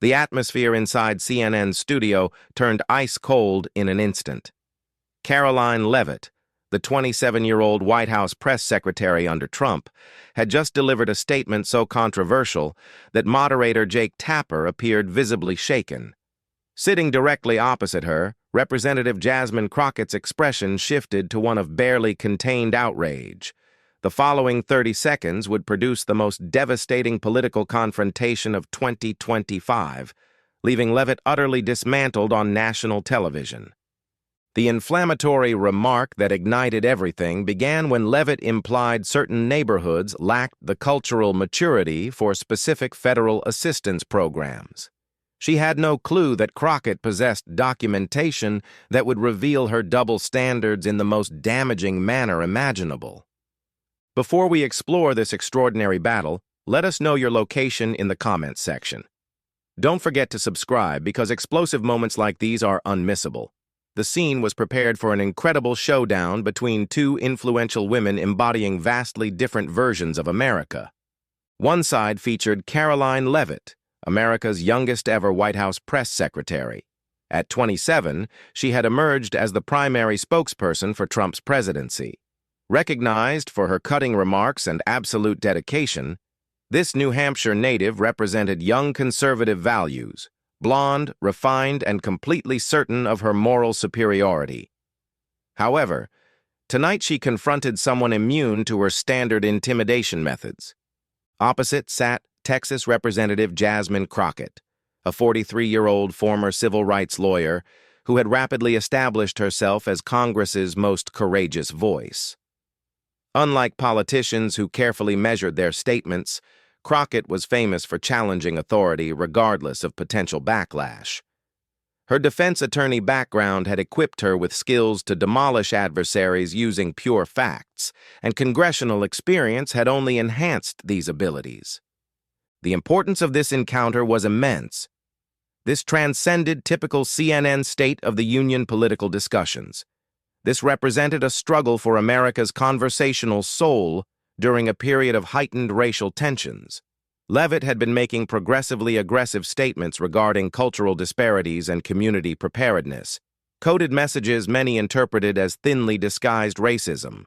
The atmosphere inside CNN's studio turned ice cold in an instant. Karoline Leavitt, the 27-year-old White House press secretary under Trump, had just delivered a statement so controversial that moderator Jake Tapper appeared visibly shaken. Sitting directly opposite her, Representative Jasmine Crockett's expression shifted to one of barely contained outrage. The following 30 seconds would produce the most devastating political confrontation of 2025, leaving Leavitt utterly dismantled on national television. The inflammatory remark that ignited everything began when Leavitt implied certain neighborhoods lacked the cultural maturity for specific federal assistance programs. She had no clue that Crockett possessed documentation that would reveal her double standards in the most damaging manner imaginable. Before we explore this extraordinary battle, let us know your location in the comments section. Don't forget to subscribe because explosive moments like these are unmissable. The scene was prepared for an incredible showdown between two influential women embodying vastly different versions of America. One side featured Karoline Leavitt, America's youngest-ever White House press secretary. At 27, she had emerged as the primary spokesperson for Trump's presidency. Recognized for her cutting remarks and absolute dedication, this New Hampshire native represented young conservative values, blonde, refined, and completely certain of her moral superiority. However, tonight she confronted someone immune to her standard intimidation methods. Opposite sat Texas Representative Jasmine Crockett, a 43-year-old former civil rights lawyer who had rapidly established herself as Congress's most courageous voice. Unlike politicians who carefully measured their statements, Crockett was famous for challenging authority regardless of potential backlash. Her defense attorney background had equipped her with skills to demolish adversaries using pure facts, and congressional experience had only enhanced these abilities. The importance of this encounter was immense. This transcended typical CNN State of the Union political discussions. This represented a struggle for America's conversational soul during a period of heightened racial tensions. Leavitt had been making progressively aggressive statements regarding cultural disparities and community preparedness, coded messages many interpreted as thinly disguised racism.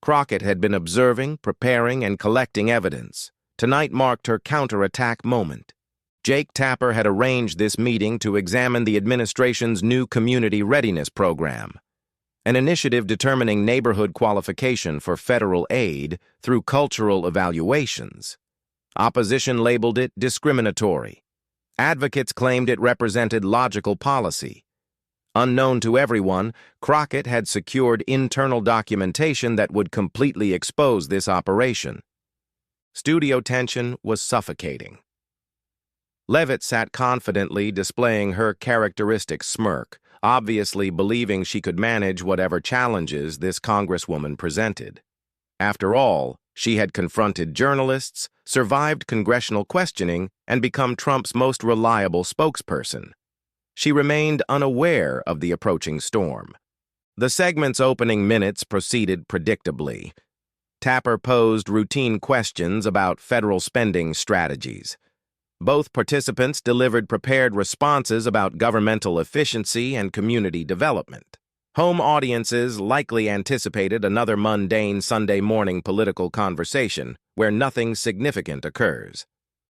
Crockett had been observing, preparing, and collecting evidence. Tonight marked her counterattack moment. Jake Tapper had arranged this meeting to examine the administration's new community readiness program, an initiative determining neighborhood qualification for federal aid through cultural evaluations. Opposition labeled it discriminatory. Advocates claimed it represented logical policy. Unknown to everyone, Crockett had secured internal documentation that would completely expose this operation. Studio tension was suffocating. Leavitt sat confidently, displaying her characteristic smirk, obviously believing she could manage whatever challenges this Congresswoman presented. After all, she had confronted journalists, survived congressional questioning, and become Trump's most reliable spokesperson. She remained unaware of the approaching storm. The segment's opening minutes proceeded predictably. Tapper posed routine questions about federal spending strategies. Both participants delivered prepared responses about governmental efficiency and community development. Home audiences likely anticipated another mundane Sunday morning political conversation where nothing significant occurs.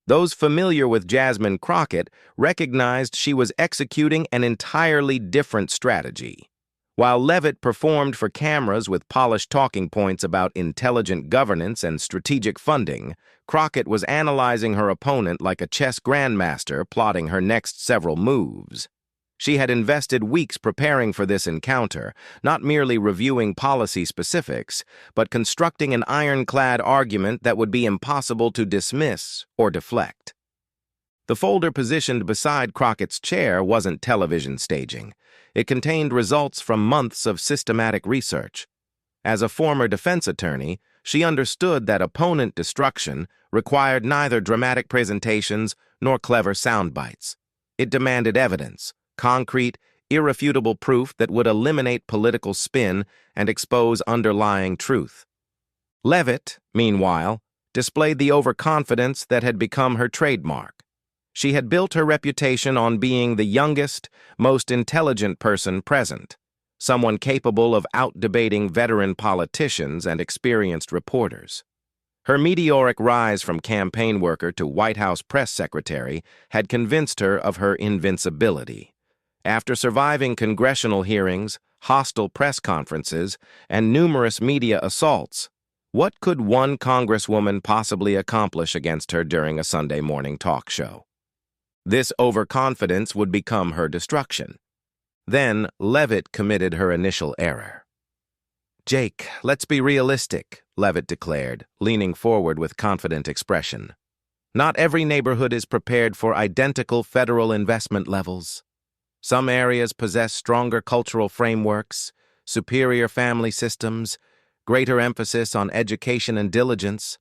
Those familiar with Jasmine Crockett recognized she was executing an entirely different strategy. While Leavitt performed for cameras with polished talking points about intelligent governance and strategic funding, Crockett was analyzing her opponent like a chess grandmaster plotting her next several moves. She had invested weeks preparing for this encounter, not merely reviewing policy specifics, but constructing an ironclad argument that would be impossible to dismiss or deflect. The folder positioned beside Crockett's chair wasn't television staging. It contained results from months of systematic research. As a former defense attorney, she understood that opponent destruction required neither dramatic presentations nor clever sound bites. It demanded evidence, concrete, irrefutable proof that would eliminate political spin and expose underlying truth. Leavitt, meanwhile, displayed the overconfidence that had become her trademark. She had built her reputation on being the youngest, most intelligent person present, someone capable of out-debating veteran politicians and experienced reporters. Her meteoric rise from campaign worker to White House press secretary had convinced her of her invincibility. After surviving congressional hearings, hostile press conferences, and numerous media assaults, what could one Congresswoman possibly accomplish against her during a Sunday morning talk show? This overconfidence would become her destruction. Then Leavitt committed her initial error. "Jake, let's be realistic," Leavitt declared, leaning forward with confident expression. "Not every neighborhood is prepared for identical federal investment levels. Some areas possess stronger cultural frameworks, superior family systems, greater emphasis on education and diligence.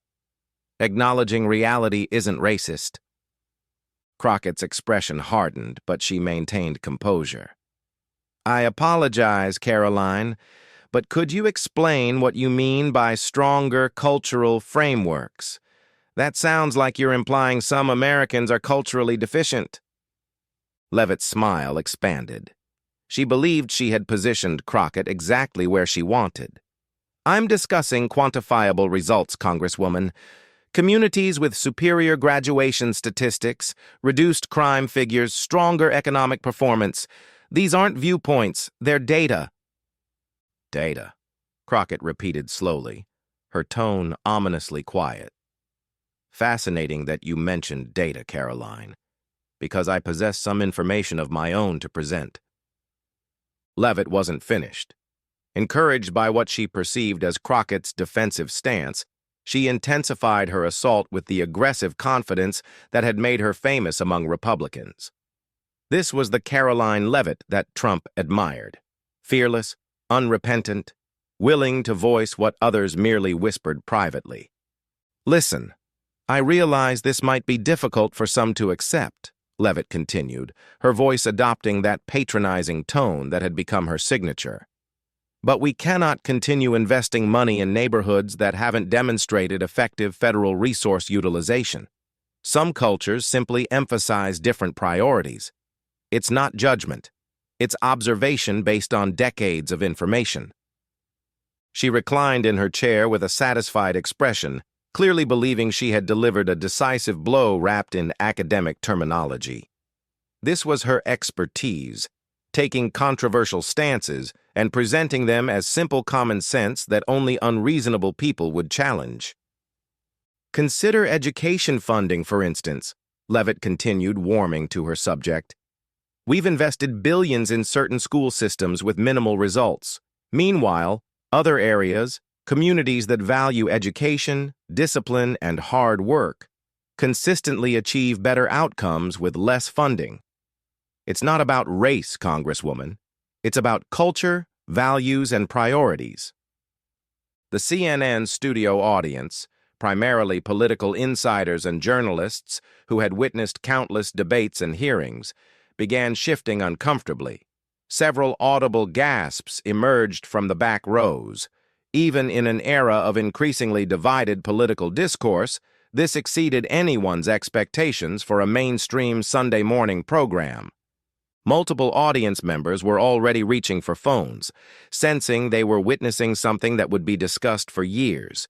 Acknowledging reality isn't racist." Crockett's expression hardened, but she maintained composure. "I apologize, Karoline, but could you explain what you mean by stronger cultural frameworks? That sounds like you're implying some Americans are culturally deficient." Leavitt's smile expanded. She believed she had positioned Crockett exactly where she wanted. "I'm discussing quantifiable results, Congresswoman. Communities with superior graduation statistics, reduced crime figures, stronger economic performance. These aren't viewpoints, they're data." "Data," Crockett repeated slowly, her tone ominously quiet. "Fascinating that you mentioned data, Karoline, because I possess some information of my own to present." Leavitt wasn't finished. Encouraged by what she perceived as Crockett's defensive stance, she intensified her assault with the aggressive confidence that had made her famous among Republicans. This was the Karoline Leavitt that Trump admired. Fearless, unrepentant, willing to voice what others merely whispered privately. "Listen, I realize this might be difficult for some to accept," Leavitt continued, her voice adopting that patronizing tone that had become her signature. "But we cannot continue investing money in neighborhoods that haven't demonstrated effective federal resource utilization. Some cultures simply emphasize different priorities. It's not judgment. It's observation based on decades of information." She reclined in her chair with a satisfied expression, clearly believing she had delivered a decisive blow wrapped in academic terminology. This was her expertise, taking controversial stances and presenting them as simple common sense that only unreasonable people would challenge. "Consider education funding, for instance," Leavitt continued, warming to her subject. "We've invested billions in certain school systems with minimal results. Meanwhile, other areas, communities that value education, discipline, and hard work, consistently achieve better outcomes with less funding. It's not about race, Congresswoman. It's about culture, values, and priorities." The CNN studio audience, primarily political insiders and journalists who had witnessed countless debates and hearings, began shifting uncomfortably. Several audible gasps emerged from the back rows. Even in an era of increasingly divided political discourse, this exceeded anyone's expectations for a mainstream Sunday morning program. Multiple audience members were already reaching for phones, sensing they were witnessing something that would be discussed for years.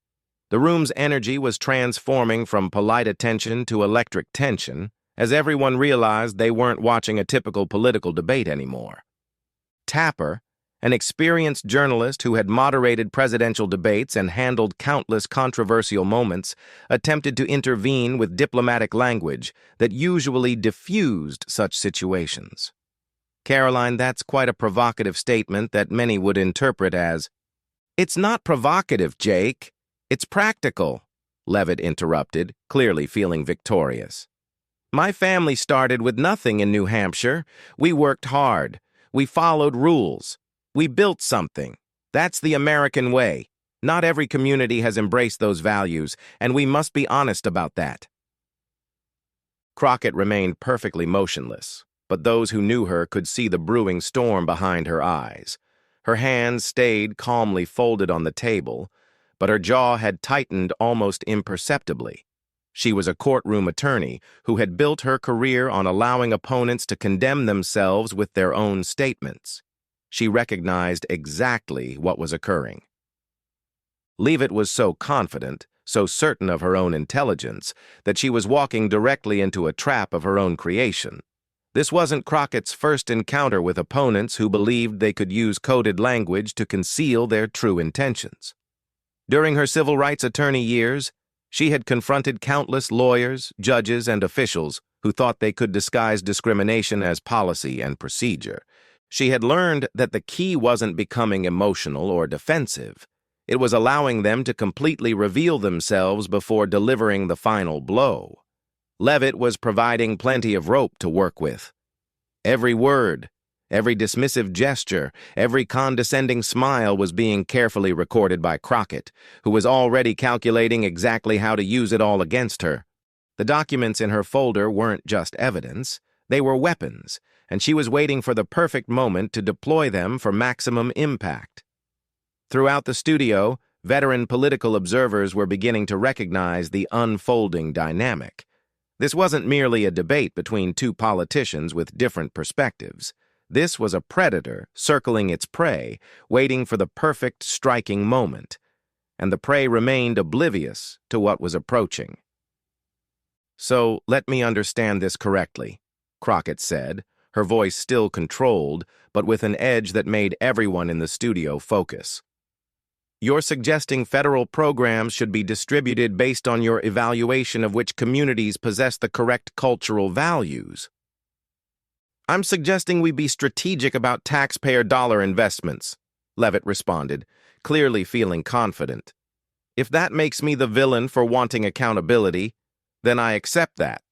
The room's energy was transforming from polite attention to electric tension, as everyone realized they weren't watching a typical political debate anymore. Tapper, an experienced journalist who had moderated presidential debates and handled countless controversial moments, attempted to intervene with diplomatic language that usually diffused such situations. "Karoline, that's quite a provocative statement that many would interpret as—" "It's not provocative, Jake. It's practical," Leavitt interrupted, clearly feeling victorious. "My family started with nothing in New Hampshire. We worked hard. We followed rules. We built something. That's the American way. Not every community has embraced those values, and we must be honest about that." Crockett remained perfectly motionless, but those who knew her could see the brewing storm behind her eyes. Her hands stayed calmly folded on the table, but her jaw had tightened almost imperceptibly. She was a courtroom attorney who had built her career on allowing opponents to condemn themselves with their own statements. She recognized exactly what was occurring. Leavitt was so confident, so certain of her own intelligence, that she was walking directly into a trap of her own creation. This wasn't Crockett's first encounter with opponents who believed they could use coded language to conceal their true intentions. During her civil rights attorney years, she had confronted countless lawyers, judges, and officials who thought they could disguise discrimination as policy and procedure. She had learned that the key wasn't becoming emotional or defensive. It was allowing them to completely reveal themselves before delivering the final blow. Leavitt was providing plenty of rope to work with. Every word, every dismissive gesture, every condescending smile was being carefully recorded by Crockett, who was already calculating exactly how to use it all against her. The documents in her folder weren't just evidence, they were weapons, and she was waiting for the perfect moment to deploy them for maximum impact. Throughout the studio, veteran political observers were beginning to recognize the unfolding dynamic. This wasn't merely a debate between two politicians with different perspectives. This was a predator circling its prey, waiting for the perfect striking moment, and the prey remained oblivious to what was approaching. "So, let me understand this correctly," Crockett said, her voice still controlled, but with an edge that made everyone in the studio focus. "You're suggesting federal programs should be distributed based on your evaluation of which communities possess the correct cultural values." "I'm suggesting we be strategic about taxpayer dollar investments," Leavitt responded, clearly feeling confident. "If that makes me the villain for wanting accountability, then I accept that."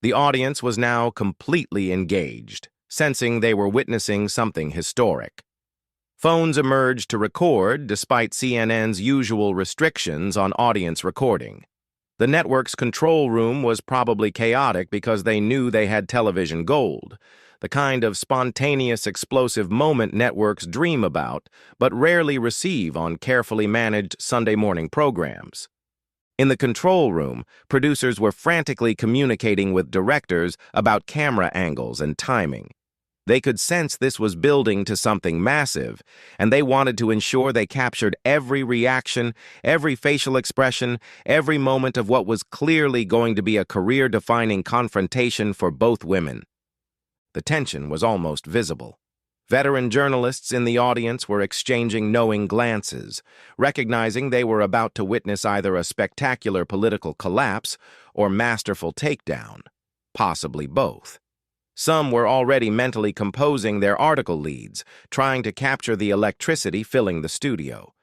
The audience was now completely engaged, sensing they were witnessing something historic. Phones emerged to record despite CNN's usual restrictions on audience recording. The network's control room was probably chaotic because they knew they had television gold, the kind of spontaneous explosive moment networks dream about but rarely receive on carefully managed Sunday morning programs. In the control room, producers were frantically communicating with directors about camera angles and timing. They could sense this was building to something massive, and they wanted to ensure they captured every reaction, every facial expression, every moment of what was clearly going to be a career-defining confrontation for both women. The tension was almost visible. Veteran journalists in the audience were exchanging knowing glances, recognizing they were about to witness either a spectacular political collapse or masterful takedown, possibly both. Some were already mentally composing their article leads, trying to capture the electricity filling the studio.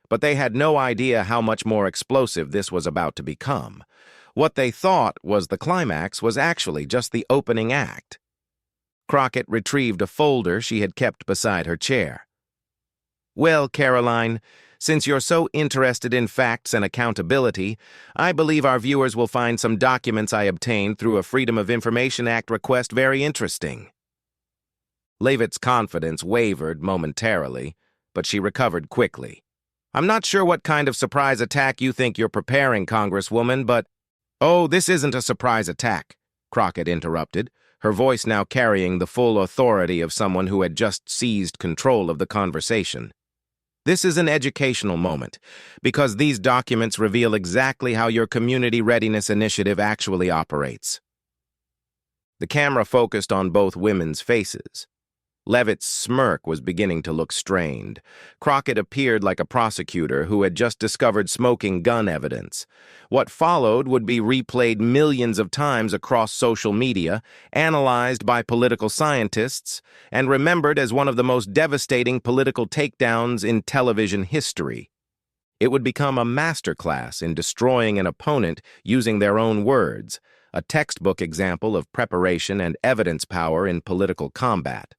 But they had no idea how much more explosive this was about to become. What they thought was the climax was actually just the opening act. Crockett retrieved a folder she had kept beside her chair. "Well, Karoline, since you're so interested in facts and accountability, I believe our viewers will find some documents I obtained through a Freedom of Information Act request very interesting." Leavitt's confidence wavered momentarily, but she recovered quickly. "I'm not sure what kind of surprise attack you think you're preparing, Congresswoman, but—" "Oh, this isn't a surprise attack," Crockett interrupted, her voice now carrying the full authority of someone who had just seized control of the conversation. "This is an educational moment, because these documents reveal exactly how your community readiness initiative actually operates." The camera focused on both women's faces. Leavitt's smirk was beginning to look strained. Crockett appeared like a prosecutor who had just discovered smoking gun evidence. What followed would be replayed millions of times across social media, analyzed by political scientists, and remembered as one of the most devastating political takedowns in television history. It would become a masterclass in destroying an opponent using their own words, a textbook example of preparation and evidence power in political combat.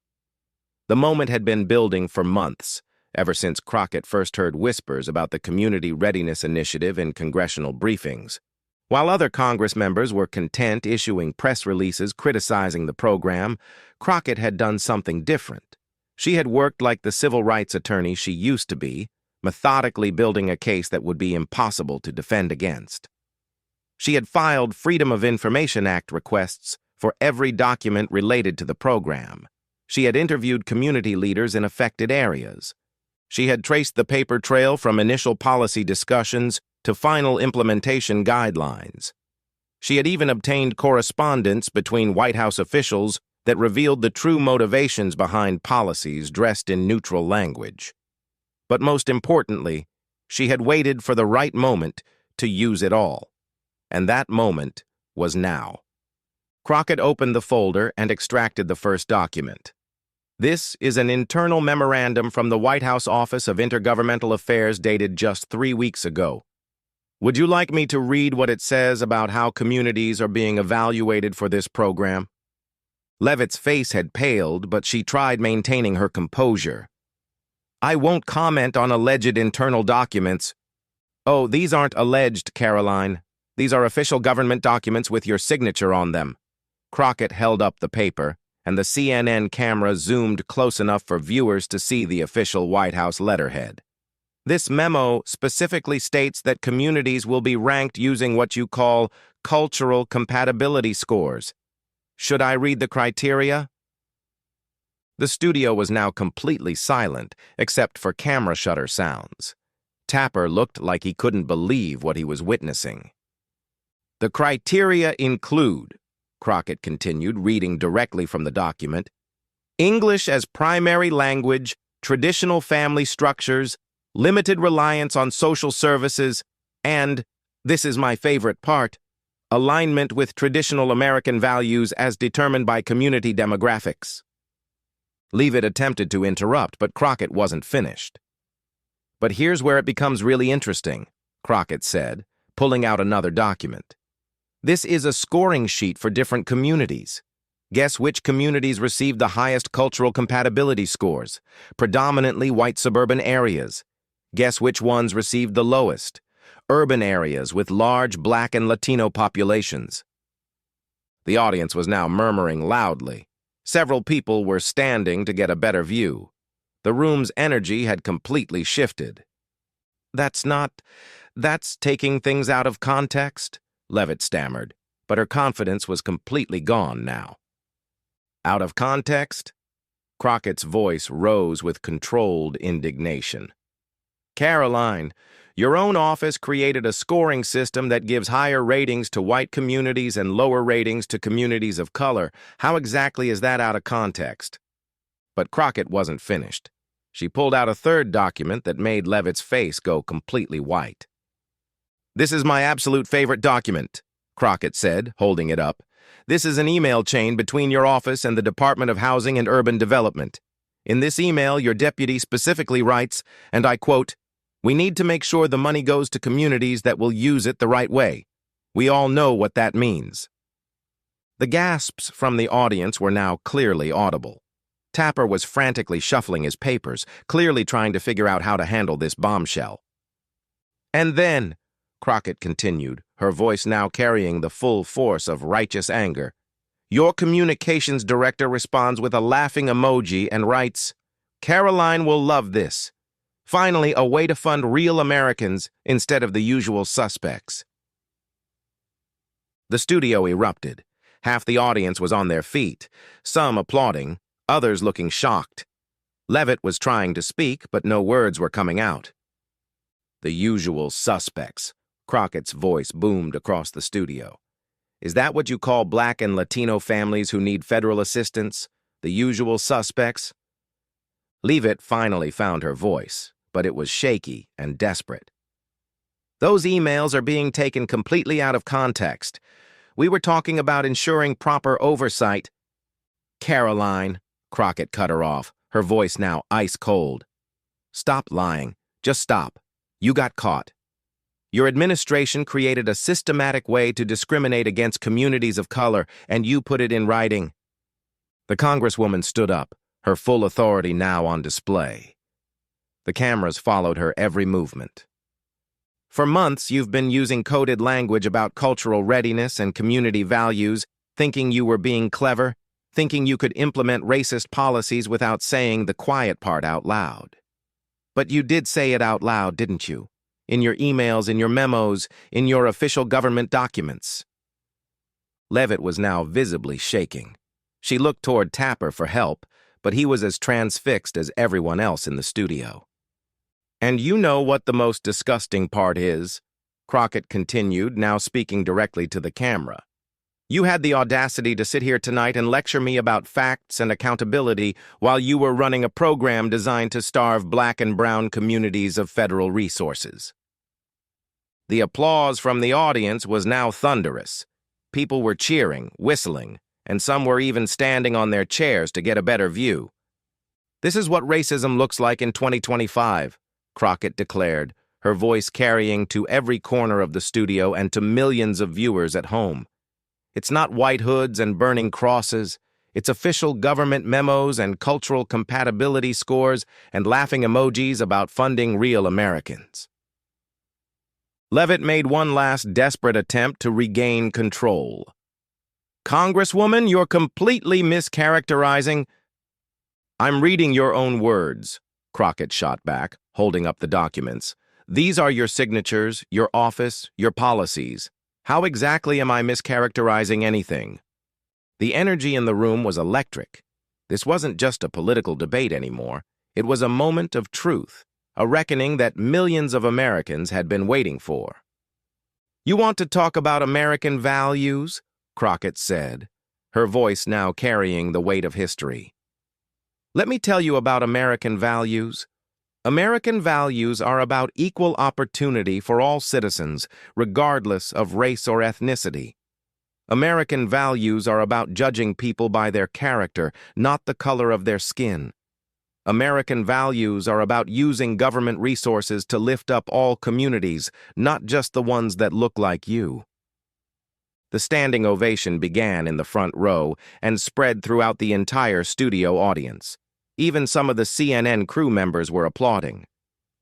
The moment had been building for months, ever since Crockett first heard whispers about the Community Readiness Initiative in congressional briefings. While other Congress members were content issuing press releases criticizing the program, Crockett had done something different. She had worked like the civil rights attorney she used to be, methodically building a case that would be impossible to defend against. She had filed Freedom of Information Act requests for every document related to the program. She had interviewed community leaders in affected areas. She had traced the paper trail from initial policy discussions to final implementation guidelines. She had even obtained correspondence between White House officials that revealed the true motivations behind policies dressed in neutral language. But most importantly, she had waited for the right moment to use it all. And that moment was now. Crockett opened the folder and extracted the first document. This is an internal memorandum from the White House Office of Intergovernmental Affairs dated just 3 weeks ago. Would you like me to read what it says about how communities are being evaluated for this program? Leavitt's face had paled, but she tried maintaining her composure. I won't comment on alleged internal documents. Oh, these aren't alleged, Karoline. These are official government documents with your signature on them. Crockett held up the paper, and the CNN camera zoomed close enough for viewers to see the official White House letterhead. This memo specifically states that communities will be ranked using what you call cultural compatibility scores. Should I read the criteria? The studio was now completely silent, except for camera shutter sounds. Tapper looked like he couldn't believe what he was witnessing. The criteria include, Crockett continued, reading directly from the document, English as primary language, traditional family structures, limited reliance on social services, and, this is my favorite part, alignment with traditional American values as determined by community demographics. Leavitt attempted to interrupt, but Crockett wasn't finished. But here's where it becomes really interesting, Crockett said, pulling out another document. This is a scoring sheet for different communities. Guess which communities received the highest cultural compatibility scores? Predominantly white suburban areas. Guess which ones received the lowest? Urban areas with large Black and Latino populations. The audience was now murmuring loudly. Several people were standing to get a better view. The room's energy had completely shifted. That's taking things out of context, Leavitt stammered, but her confidence was completely gone now. Out of context? Crockett's voice rose with controlled indignation. Karoline, your own office created a scoring system that gives higher ratings to white communities and lower ratings to communities of color. How exactly is that out of context? But Crockett wasn't finished. She pulled out a third document that made Leavitt's face go completely white. This is my absolute favorite document, Crockett said, holding it up. This is an email chain between your office and the Department of Housing and Urban Development. In this email, your deputy specifically writes, and I quote, "We need to make sure the money goes to communities that will use it the right way. We all know what that means." The gasps from the audience were now clearly audible. Tapper was frantically shuffling his papers, clearly trying to figure out how to handle this bombshell. And then, Crockett continued, her voice now carrying the full force of righteous anger, your communications director responds with a laughing emoji and writes, "Karoline will love this. Finally, a way to fund real Americans instead of the usual suspects." The studio erupted. Half the audience was on their feet, some applauding, others looking shocked. Leavitt was trying to speak, but no words were coming out. The usual suspects, Crockett's voice boomed across the studio. Is that what you call Black and Latino families who need federal assistance? The usual suspects? Leavitt finally found her voice, but it was shaky and desperate. Those emails are being taken completely out of context. We were talking about ensuring proper oversight. Karoline, Crockett cut her off, her voice now ice cold. Stop lying. Just stop. You got caught. Your administration created a systematic way to discriminate against communities of color, and you put it in writing. The Congresswoman stood up, her full authority now on display. The cameras followed her every movement. For months, you've been using coded language about cultural readiness and community values, thinking you were being clever, thinking you could implement racist policies without saying the quiet part out loud. But you did say it out loud, didn't you? in your emails, in your memos, in your official government documents. Leavitt was now visibly shaking. She looked toward Tapper for help, but he was as transfixed as everyone else in the studio. "And you know what the most disgusting part is?" Crockett continued, now speaking directly to the camera. "You had the audacity to sit here tonight and lecture me about facts and accountability while you were running a program designed to starve black and brown communities of federal resources." The applause from the audience was now thunderous. People were cheering, whistling, and some were even standing on their chairs to get a better view. "This is what racism looks like in 2025, Crockett declared, her voice carrying to every corner of the studio and to millions of viewers at home. "It's not white hoods and burning crosses. It's official government memos and cultural compatibility scores and laughing emojis about funding real Americans." Leavitt made one last desperate attempt to regain control. "Congresswoman, you're completely mischaracterizing—" "I'm reading your own words," Crockett shot back, holding up the documents. "These are your signatures, your office, your policies. How exactly am I mischaracterizing anything?" The energy in the room was electric. This wasn't just a political debate anymore. It was a moment of truth, a reckoning that millions of Americans had been waiting for. "You want to talk about American values?" Crockett said, her voice now carrying the weight of history. "Let me tell you about American values. American values are about equal opportunity for all citizens, regardless of race or ethnicity. American values are about judging people by their character, not the color of their skin. American values are about using government resources to lift up all communities, not just the ones that look like you." The standing ovation began in the front row and spread throughout the entire studio audience. Even some of the CNN crew members were applauding.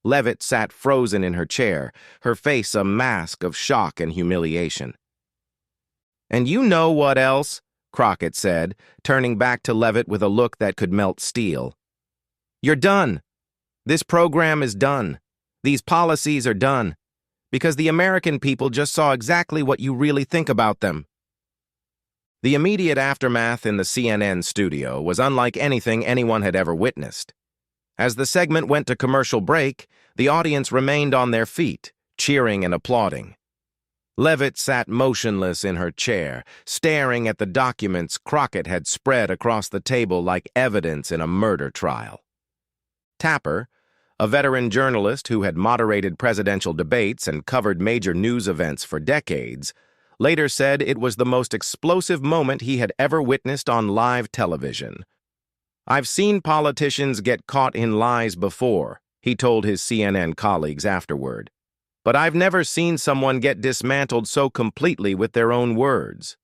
Leavitt sat frozen in her chair, her face a mask of shock and humiliation. "And you know what else?" Crockett said, turning back to Leavitt with a look that could melt steel. "You're done. This program is done. These policies are done. Because the American people just saw exactly what you really think about them." The immediate aftermath in the CNN studio was unlike anything anyone had ever witnessed. As the segment went to commercial break, the audience remained on their feet, cheering and applauding. Leavitt sat motionless in her chair, staring at the documents Crockett had spread across the table like evidence in a murder trial. Tapper, a veteran journalist who had moderated presidential debates and covered major news events for decades, later said it was the most explosive moment he had ever witnessed on live television. "I've seen politicians get caught in lies before," he told his CNN colleagues afterward. "But I've never seen someone get dismantled so completely with their own words."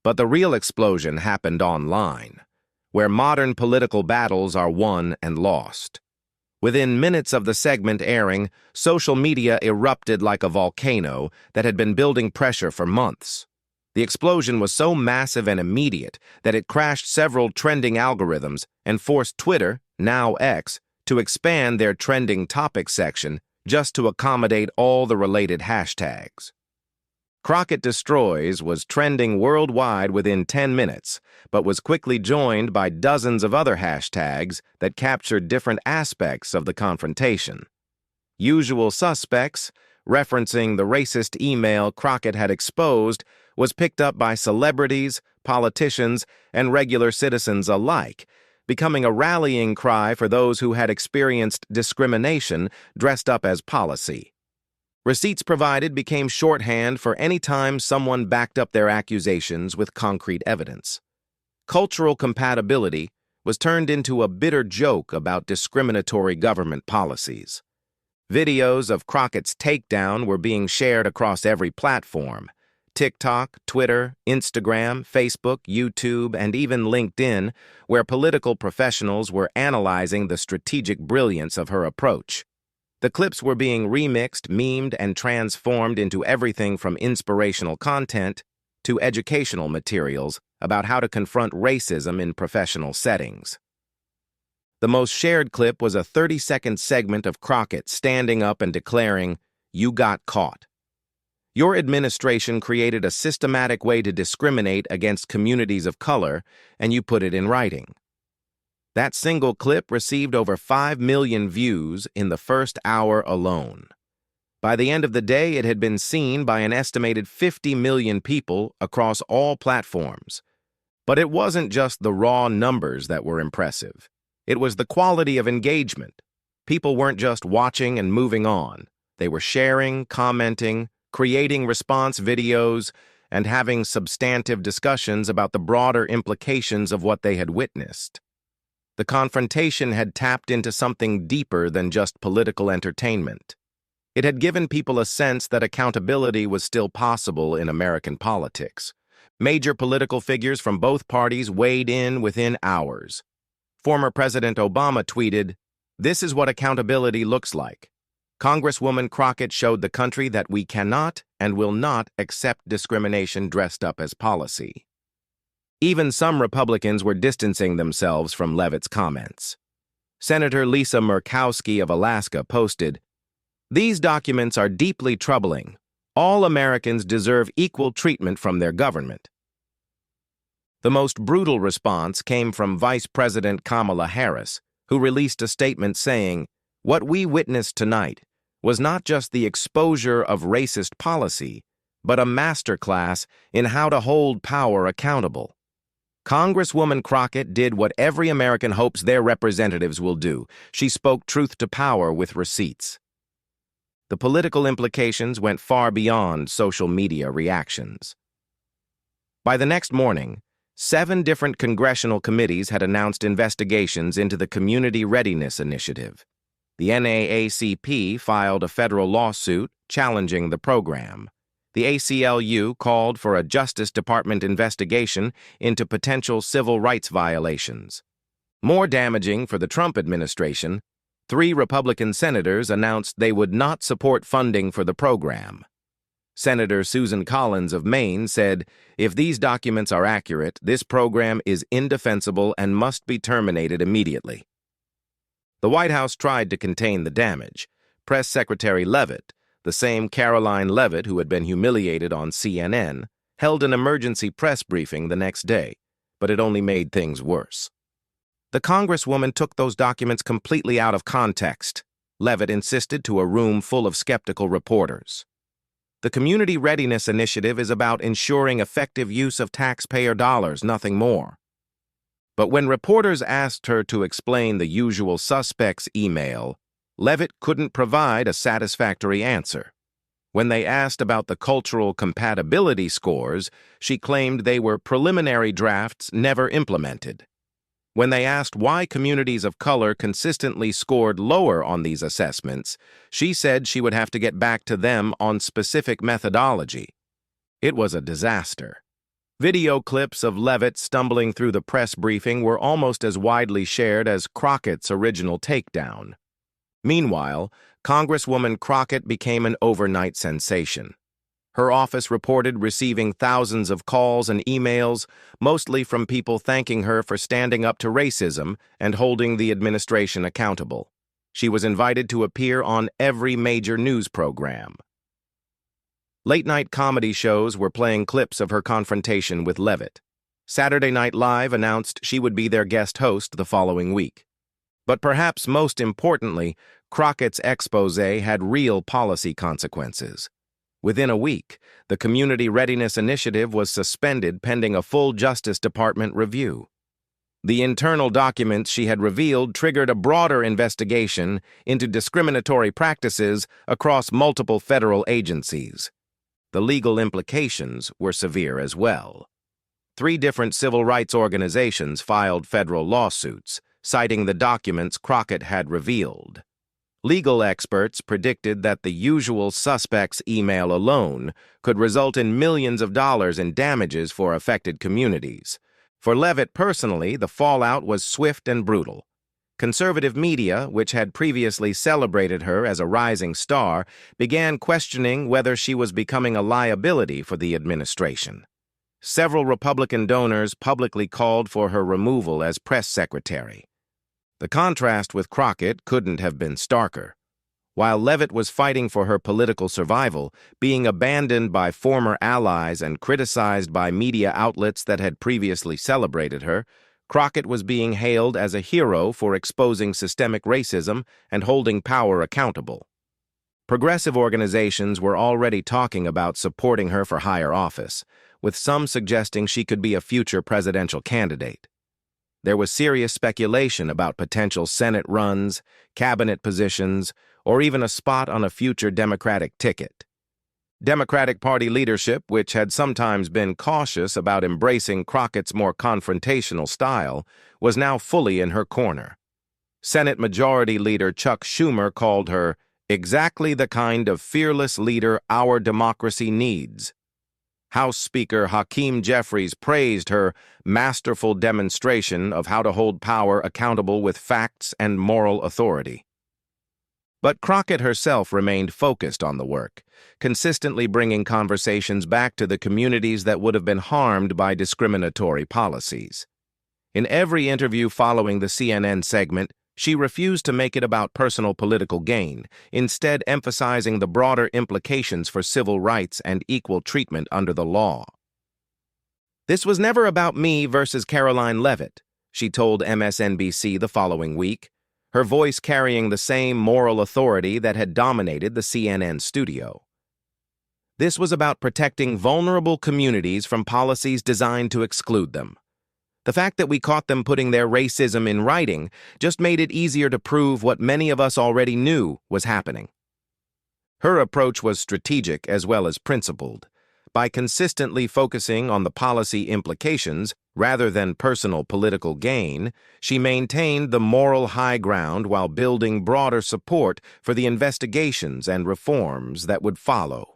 But the real explosion happened online, where modern political battles are won and lost. Within minutes of the segment airing, social media erupted like a volcano that had been building pressure for months. The explosion was so massive and immediate that it crashed several trending algorithms and forced Twitter, now X, to expand their trending topic section just to accommodate all the related hashtags. Crockett Destroys was trending worldwide within 10 minutes, but was quickly joined by dozens of other hashtags that captured different aspects of the confrontation. Usual Suspects, referencing the racist email Crockett had exposed, was picked up by celebrities, politicians, and regular citizens alike, becoming a rallying cry for those who had experienced discrimination dressed up as policy. Receipts provided became shorthand for any time someone backed up their accusations with concrete evidence. Cultural compatibility was turned into a bitter joke about discriminatory government policies. Videos of Crockett's Takedown were being shared across every platform: TikTok, Twitter, Instagram, Facebook, YouTube, and even LinkedIn, where political professionals were analyzing the strategic brilliance of her approach. The clips were being remixed, memed, and transformed into everything from inspirational content to educational materials about how to confront racism in professional settings. The most shared clip was a 30-second segment of Crockett standing up and declaring, "You got caught. Your administration created a systematic way to discriminate against communities of color, and you put it in writing." That single clip received over 5 million views in the first hour alone. By the end of the day, it had been seen by an estimated 50 million people across all platforms. But it wasn't just the raw numbers that were impressive. It was the quality of engagement. People weren't just watching and moving on. They were sharing, commenting, creating response videos, and having substantive discussions about the broader implications of what they had witnessed. The confrontation had tapped into something deeper than just political entertainment. It had given people a sense that accountability was still possible in American politics. Major political figures from both parties weighed in within hours. Former President Obama tweeted, "This is what accountability looks like. Congresswoman Crockett showed the country that we cannot and will not accept discrimination dressed up as policy." Even some Republicans were distancing themselves from Leavitt's comments. Senator Lisa Murkowski of Alaska posted, "These documents are deeply troubling. All Americans deserve equal treatment from their government." The most brutal response came from Vice President Kamala Harris, who released a statement saying, "What we witnessed tonight was not just the exposure of racist policy, but a masterclass in how to hold power accountable." Congresswoman Crockett did what every American hopes their representatives will do. She spoke truth to power with receipts. The political implications went far beyond social media reactions. By the next morning, 7 different congressional committees had announced investigations into the Community Readiness Initiative. The NAACP filed a federal lawsuit challenging the program. The ACLU called for a Justice Department investigation into potential civil rights violations. More damaging for the Trump administration, 3 Republican senators announced they would not support funding for the program. Senator Susan Collins of Maine said, "If these documents are accurate, this program is indefensible and must be terminated immediately." The White House tried to contain the damage. Press Secretary Leavitt, the same Karoline Leavitt who had been humiliated on CNN, held an emergency press briefing the next day, but it only made things worse. The Congresswoman took those documents completely out of context, Leavitt insisted to a room full of skeptical reporters. The Community Readiness Initiative is about ensuring effective use of taxpayer dollars, nothing more. But when reporters asked her to explain the usual suspects email, Leavitt couldn't provide a satisfactory answer. When they asked about the cultural compatibility scores, she claimed they were preliminary drafts never implemented. When they asked why communities of color consistently scored lower on these assessments, she said she would have to get back to them on specific methodology. It was a disaster. Video clips of Leavitt stumbling through the press briefing were almost as widely shared as Crockett's original Takedown. Meanwhile, Congresswoman Crockett became an overnight sensation. Her office reported receiving thousands of calls and emails, mostly from people thanking her for standing up to racism and holding the administration accountable. She was invited to appear on every major news program. Late-night comedy shows were playing clips of her confrontation with Leavitt. Saturday Night Live announced she would be their guest host the following week. But perhaps most importantly, Crockett's expose had real policy consequences. Within a week, the Community Readiness Initiative was suspended pending a full Justice Department review. The internal documents she had revealed triggered a broader investigation into discriminatory practices across multiple federal agencies. The legal implications were severe as well. 3 different civil rights organizations filed federal lawsuits, citing the documents Crockett had revealed. Legal experts predicted that the usual suspects email alone could result in millions of dollars in damages for affected communities. For Leavitt personally, the fallout was swift and brutal. Conservative media, which had previously celebrated her as a rising star, began questioning whether she was becoming a liability for the administration. Several Republican donors publicly called for her removal as press secretary. The contrast with Crockett couldn't have been starker. While Leavitt was fighting for her political survival, being abandoned by former allies and criticized by media outlets that had previously celebrated her, Crockett was being hailed as a hero for exposing systemic racism and holding power accountable. Progressive organizations were already talking about supporting her for higher office, with some suggesting she could be a future presidential candidate. There was serious speculation about potential Senate runs, cabinet positions, or even a spot on a future Democratic ticket. Democratic Party leadership, which had sometimes been cautious about embracing Crockett's more confrontational style, was now fully in her corner. Senate Majority Leader Chuck Schumer called her exactly the kind of fearless leader our democracy needs. House Speaker Hakeem Jeffries praised her masterful demonstration of how to hold power accountable with facts and moral authority. But Crockett herself remained focused on the work, consistently bringing conversations back to the communities that would have been harmed by discriminatory policies. In every interview following the CNN segment, she refused to make it about personal political gain, instead emphasizing the broader implications for civil rights and equal treatment under the law. "This was never about me versus Karoline Leavitt," she told MSNBC the following week, her voice carrying the same moral authority that had dominated the CNN studio. "This was about protecting vulnerable communities from policies designed to exclude them. The fact that we caught them putting their racism in writing just made it easier to prove what many of us already knew was happening." Her approach was strategic as well as principled. By consistently focusing on the policy implications rather than personal political gain, she maintained the moral high ground while building broader support for the investigations and reforms that would follow.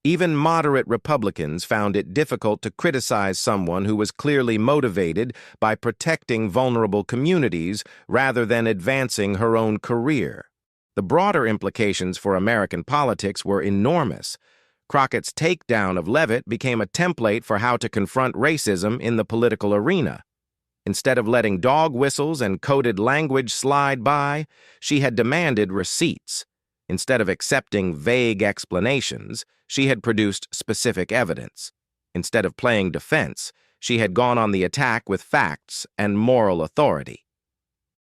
Even moderate Republicans found it difficult to criticize someone who was clearly motivated by protecting vulnerable communities rather than advancing her own career. The broader implications for American politics were enormous. Crockett's takedown of Leavitt became a template for how to confront racism in the political arena. Instead of letting dog whistles and coded language slide by, she had demanded receipts. Instead of accepting vague explanations, she had produced specific evidence. Instead of playing defense, she had gone on the attack with facts and moral authority.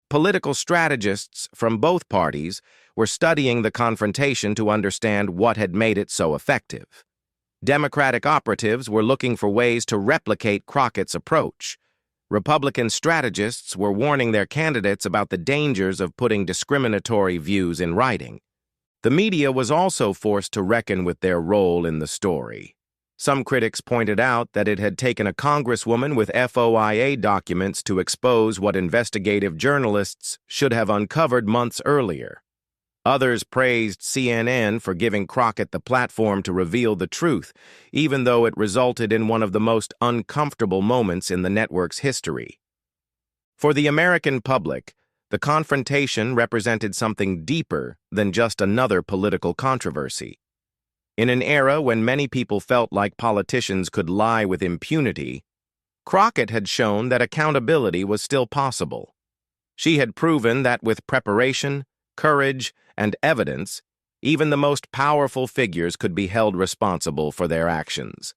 Political strategists from both parties were studying the confrontation to understand what had made it so effective. Democratic operatives were looking for ways to replicate Crockett's approach. Republican strategists were warning their candidates about the dangers of putting discriminatory views in writing. The media was also forced to reckon with their role in the story. Some critics pointed out that it had taken a Congresswoman with FOIA documents to expose what investigative journalists should have uncovered months earlier. Others praised CNN for giving Crockett the platform to reveal the truth, even though it resulted in one of the most uncomfortable moments in the network's history. For the American public, the confrontation represented something deeper than just another political controversy. In an era when many people felt like politicians could lie with impunity, Crockett had shown that accountability was still possible. She had proven that with preparation, courage, and evidence, even the most powerful figures could be held responsible for their actions.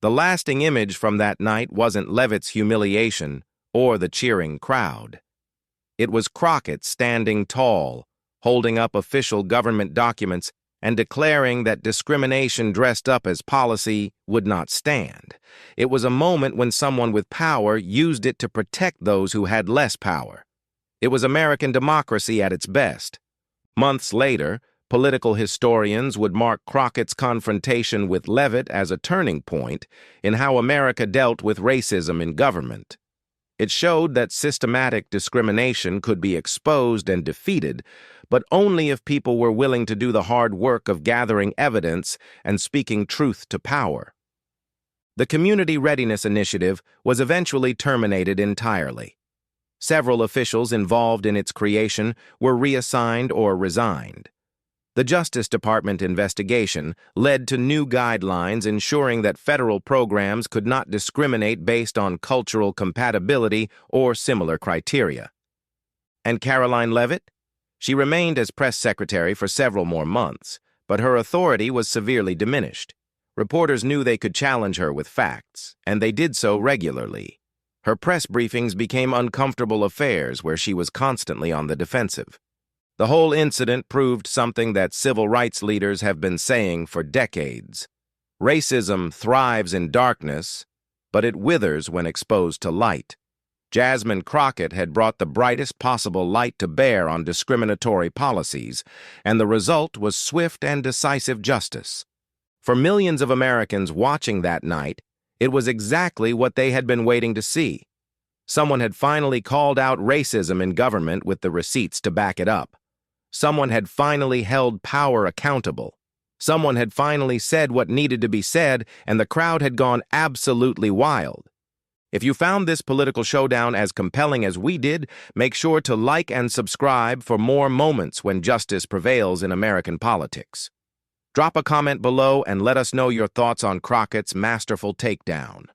The lasting image from that night wasn't Leavitt's humiliation or the cheering crowd. It was Crockett standing tall, holding up official government documents and declaring that discrimination dressed up as policy would not stand. It was a moment when someone with power used it to protect those who had less power. It was American democracy at its best. Months later, political historians would mark Crockett's confrontation with Leavitt as a turning point in how America dealt with racism in government. It showed that systematic discrimination could be exposed and defeated, but only if people were willing to do the hard work of gathering evidence and speaking truth to power. The Community Readiness Initiative was eventually terminated entirely. Several officials involved in its creation were reassigned or resigned. The Justice Department investigation led to new guidelines ensuring that federal programs could not discriminate based on cultural compatibility or similar criteria. And Karoline Leavitt? She remained as press secretary for several more months, but her authority was severely diminished. Reporters knew they could challenge her with facts, and they did so regularly. Her press briefings became uncomfortable affairs where she was constantly on the defensive. The whole incident proved something that civil rights leaders have been saying for decades. Racism thrives in darkness, but it withers when exposed to light. Jasmine Crockett had brought the brightest possible light to bear on discriminatory policies, and the result was swift and decisive justice. For millions of Americans watching that night, it was exactly what they had been waiting to see. Someone had finally called out racism in government with the receipts to back it up. Someone had finally held power accountable. Someone had finally said what needed to be said, and the crowd had gone absolutely wild. If you found this political showdown as compelling as we did, make sure to like and subscribe for more moments when justice prevails in American politics. Drop a comment below and let us know your thoughts on Crockett's masterful takedown.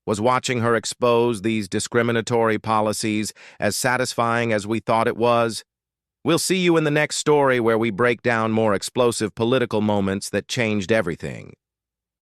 Was watching her expose these discriminatory policies as satisfying as we thought it was? We'll see you in the next story where we break down more explosive political moments that changed everything.